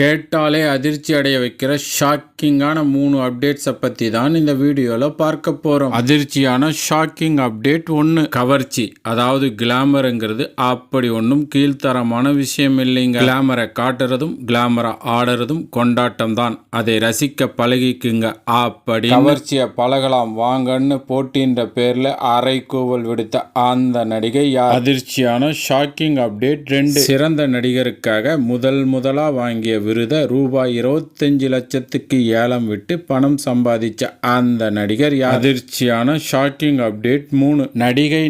கேட்டாலே அதிர்ச்சி அடைய வைக்கிற ஷாக்கிங்கான 3 அப்டேட்ஸை பற்றி தான் இந்த வீடியோவில் பார்க்க போகிறோம். அதிர்ச்சியான ஷாக்கிங் அப்டேட் 1, கவர்ச்சி. அதாவது கிளாமருங்கிறது அப்படி ஒன்றும் கீழ்த்தரமான விஷயம் இல்லைங்க. கிளாமரை காட்டுறதும் கிளாமரை ஆடுறதும் கொண்டாட்டம் தான். அதை ரசிக்க பழகிக்குங்க. அப்படி கவர்ச்சியை பழகலாம் வாங்கன்னு போட்டின்ற பேரில் அரைக்கூவல் விடுத்த அந்த நடிகை யார்? அதிர்ச்சியான ஷாக்கிங் அப்டேட் 2, சிறந்த நடிகருக்காக முதலா வாங்கிய விருதை ரூபாய் 25 லட்சத்துக்கு ஏலம் விட்டு பணம் சம்பாதிச்ச அந்த நடிகர் யார்? அதிர்ச்சியான ஷாக்கிங் அப்டேட் 3,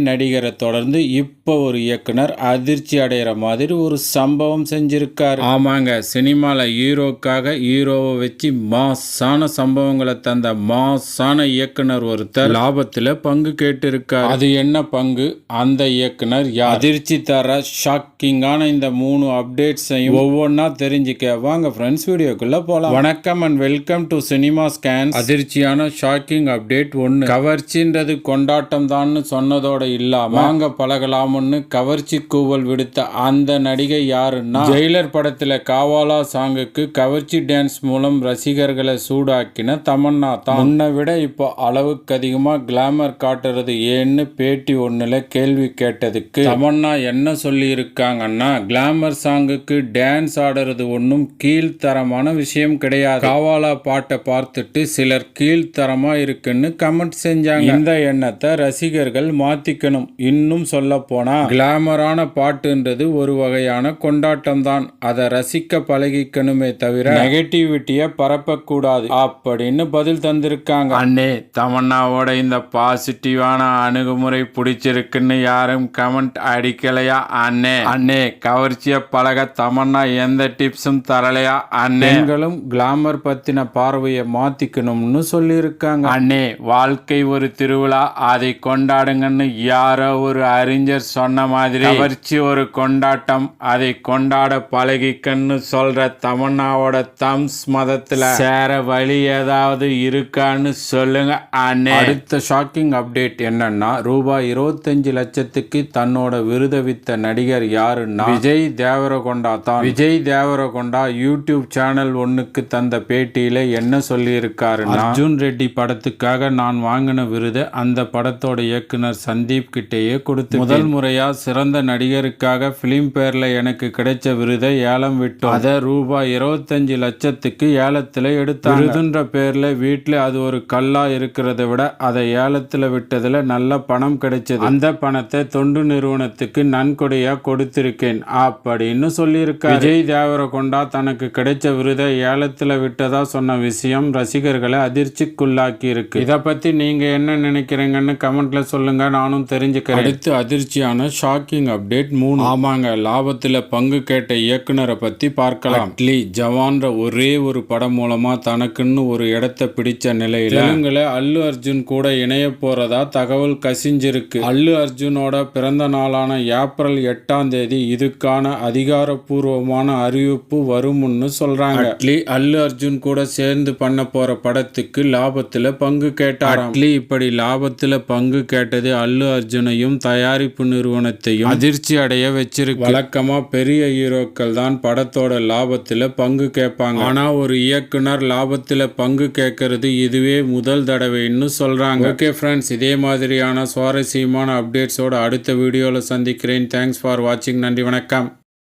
நடிகரை தொடர்ந்து இப்போ ஒரு இயக்குனர் அதிர்ச்சி அடைகிற மாதிரி ஒரு சம்பவம் செஞ்சிருக்காரு. ஆமாங்க, சினிமால ஹீரோக்காக ஹீரோவை வச்சு மாசான சம்பவங்களை தந்த மாசான இயக்குனர் ஒருத்தர் லாபத்துல பங்கு கேட்டு இருக்காரு. அது என்ன பங்கு? அந்த இயக்குனர் யார்? அதிர்ச்சி தர ஷாக்கிங்கான இந்த 3 அப்டேட்ஸையும் ஒவ்வொன்னா தெரிஞ்சுக்க வாங்க ஃப்ரெண்ட்ஸ் வீடியோக்குள்ள போலாம். வணக்கம் and welcome to cinema scans. அதிர்ச்சியான ஷாக்கிங் அப்டேட் 1, கவர்ச்சின்றது கொண்டாட்டம் தான் சொன்னதோட இல்லாம வாங்க பழகலாம்னு கவர்ச்சி கூவல் விடுத்த அந்த நடிகை யாருன்னா, ஜெயிலர் படத்துல காவாலா சாங்குக்கு கவர்ச்சி டான்ஸ் மூலம் ரசிகர்களை சூடாக்கின தமன்னா தான். முன்னை விட இப்போ அளவுக்கு அதிகமா கிளாமர் காட்டுறது ஏன்னு பேட்டி ஒண்ணுல கேள்வி கேட்டதுக்கு தமன்னா என்ன சொல்லி இருக்காங்கன்னா, கிளாமர் சாங்குக்கு டான்ஸ் ஆடுறது ஒன்றும் கீழ்த்தரமான விஷயம் கிடையாது. காவாலா பாட்டை பார்த்துட்டு சிலர் கீழ்த்தரமா இருக்குன்னு கமெண்ட் செஞ்சாங்க. இந்த எண்ணத்தை ரசிகர்கள் மாத்திக்கணும். இன்னும் சொல்ல போனா கிளாமரான பாட்டுன்றது ஒரு வகையான கொண்டாட்டம் தான். அதை ரசிக்க பழகிக்கணுமே தவிர நெகட்டிவிட்டிய பரப்பக்கூடாது அப்படின்னு பதில் தந்திருக்காங்க. அண்ணே, தமன்னாவோட இந்த பாசிட்டிவான அணுகுமுறை பிடிச்சிருக்குன்னு யாரும் கமெண்ட் அடிக்கலையா அண்ணே? கவர்ச்சிய பழக தமன்னா எந்த டிப்ஸும் தரலையா பெண்களும் கிளாமர் பத்தின பார்வையை மாத்திக்கணும்னு சொல்லியிருக்காங்க. அண்ணே, வாழ்க்கை ஒரு திருவிழா, அதை கொண்டாடுங்கன்னு யாரோ ஒரு அறிஞர் சொன்ன மாதிரி கவர்ச்சி ஒரு கொண்டாட்டம், அதை கொண்டாட பழகிக்கன்னு சொல்ற தமன்னாவோட தம்ஸ் மதத்துல சேர வழி ஏதாவது இருக்கான்னு சொல்லுங்க அண்ணே. அடுத்த ஷாக்கிங் அப்டேட் என்னன்னா, ரூபாய் 25 லட்சத்துக்கு தன்னோட விருதை வித்த நடிகர் யாருன்னா விஜய் தேவரகொண்டா தான். விஜய் தேவரகொண்டா யூடியூப் சேனல் ஒன்னுக்கு தந்த பேட்டியில என்ன சொல்லி இருக்காருன்னா, அர்ஜுன் ரெட்டி படத்துக்காக நான் வாங்கின விருதை அந்த படத்தோட இயக்குனர் சந்தீப் கிட்டேயே கொடுத்து முதல் முறையா சிறந்த நடிகருக்காக பிலிம் பேர்ல எனக்கு கிடைச்ச விருதை ஏலம் விட்டோம். அதை ரூபாய் 25 லட்சத்துக்கு ஏலத்துல எடுத்தாங்க. விருதுன்ற பேர்ல வீட்டுல அது ஒரு கல்லா இருக்கிறத விட அதை ஏலத்துல விட்டதுல நல்ல பணம் கிடைச்சது. அந்த பணத்தை தொண்டு நிறுவனத்துக்கு நன்கொடையா கொடுத்திருக்கேன் அப்படின்னு சொல்லியிருக்காரு. விஜய் தேவரகொண்டா தனக்கு கிடைச்ச விருதை ஏலத்துல விட்டதா சொன்ன விஷயம் ரசிகர்களை அதிர்ச்சிக்குள்ளாக்கி இருக்கு. இத பத்தி நீங்க என்ன நினைக்கிறீங்கன்னு கமெண்ட்ல சொல்லுங்க, நானும் தெரிஞ்சுக்கிறேன். அடுத்து அதிர்ச்சியான ஷாக்கிங் அப்டேட் 3, ஆமாங்க, லாபத்துல பங்கு கேட்ட இயக்குனரை பத்தி பார்க்கலாம். அட்லி ஜவான்ற ஒரே ஒரு படம் மூலமா தனக்குன்னு ஒரு இடத்தை பிடிச்ச நிலையில தெலுங்குல அல்லு அர்ஜுன் கூட இணைய போறதா தகவல் கசிஞ்சிருக்கு. அல்லு அர்ஜுனோட பிறந்த நாளான ஏப்ரல் 8ஆம் தேதி இதுக்கான அதிகாரப்பூர்வமான அறிவிப்பு வரும்னு சொல்றாங்க. அட்லி அல்லு அர்ஜுன் கூட சேர்ந்து பண்ண போற படத்துக்கு லாபத்துல பங்கு கேட்டார். அட்லி இப்படி லாபத்துல பங்கு கேட்டது அல்லு அர்ஜுனையும் தயாரிப்பு நிறுவனத்தையும் அதிர்ச்சி அடைய வச்சிருக்கு. வழக்கமா பெரிய ஹீரோக்கள் தான் படத்தோட லாபத்துல பங்கு கேட்பாங்க. ஆனா ஒரு இயக்குனர் லாபத்துல பங்கு கேட்கறது இதுவே முதல் தடவைன்னு சொல்றாங்க. ஓகே ஃப்ரெண்ட்ஸ், இதே மாதிரியான சுவாரஸ்யமான அப்டேட்ஸோட அடுத்த வீடியோல சந்திக்கிறேன். தேங்க்ஸ் ஃபார் வாட்சிங். நன்றி, வணக்கம்.